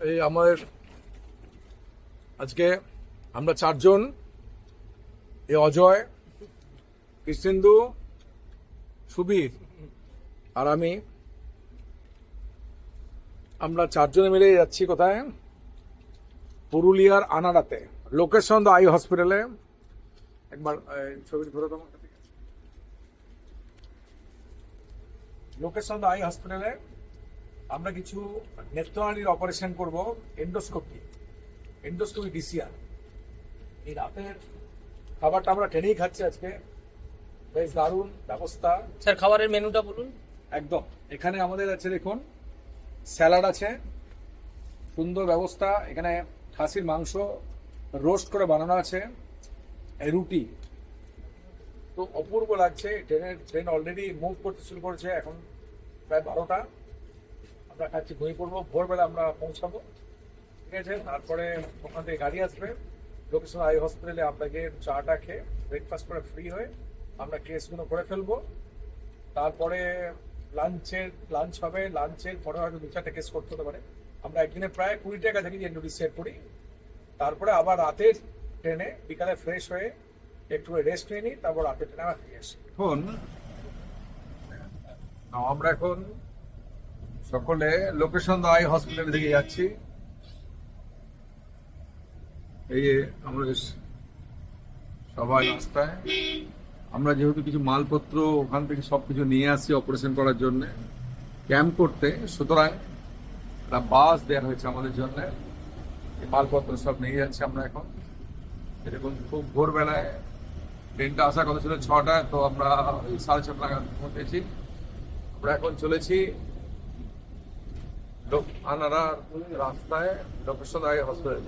এই আমাদের আজকে আমরা চারজন, এই অজয়, কৃষ্ণেন্দু, সুবীর আর আমি, আমরা চারজনে মিলে যাচ্ছি কোথায়? পুরুলিয়ার আনাড়াতে, লোকেশন দ্য আই হসপিটালে। একবার ছবির ধরো তোমার, লোকেশন দ্য আই হসপিটালে আমরা কিছু নেত্রনালীর অপারেশন করব, এন্ডোস্কোপি ডিসিআর। এই রাতের খাবারটা আমরা ট্রেনেই খাচ্ছি আজকে, বেশ দারুণ ব্যবস্থা। স্যার খাবারের মেনুটা বলুন। একদম, এখানে আমাদের আছে দেখুন, স্যালাড আছে, সুন্দর ব্যবস্থা। এখানে খাসির মাংস রোস্ট করে বানানো আছে, রুটি, তো অপূর্ব লাগছে। ট্রেন অলরেডি মুভ করতে শুরু করেছে, এখন প্রায় 12টা। আমরা খাচ্ছি, ঘুমিয়ে পড়বো, ভোরবেলা আমরা পৌঁছাবো, ঠিক আছে? তারপরে ওখান থেকে গাড়ি আসবে লোকেশন আই হসপিটালে, আপনাকে চাটা খেয়ে ব্রেকফাস্ট করে ফ্রি হয়ে আমরা কেসগুলো করে ফেলবো। তারপরে লাঞ্চ হবে, লাঞ্চের পরে হয়তো 2-4টা কেস করতে হতে পারে। আমরা একদিনে প্রায় 20টা কাছাকাছি এনডি সেট করি। তারপরে আবার রাতের ট্রেনে বিকালে ফ্রেশ হয়ে একটু রেস্ট নিয়ে নিই, তারপর রাতের ট্রেনে আবার ফিরে আসি। আমরা এখন সকলে লোকেশন দ্য আই হসপিটাল দিকে যাচ্ছি। এই যে আমরা সবাই রাস্তায়, আমরা যেহেতু কিছু মালপত্র ওখান থেকে সবকিছু নিয়ে আসি অপারেশন করার জন্য, ক্যাম্প করতে, সুতরাং একটা বাস দেওয়া হয়েছে আমাদের জন্য। এই মালপত্র সব নিয়ে যাচ্ছি আমরা এখন। এরকম খুব ভোরবেলায়, ট্রেনটা আসার কথা ছিল 6টায়, তো আমরা 6:30 নাগাদ পৌঁছেছি। আমরা এখন চলেছি আনাড়ার রাস্তায় লোকেশন আই হসপিটাল।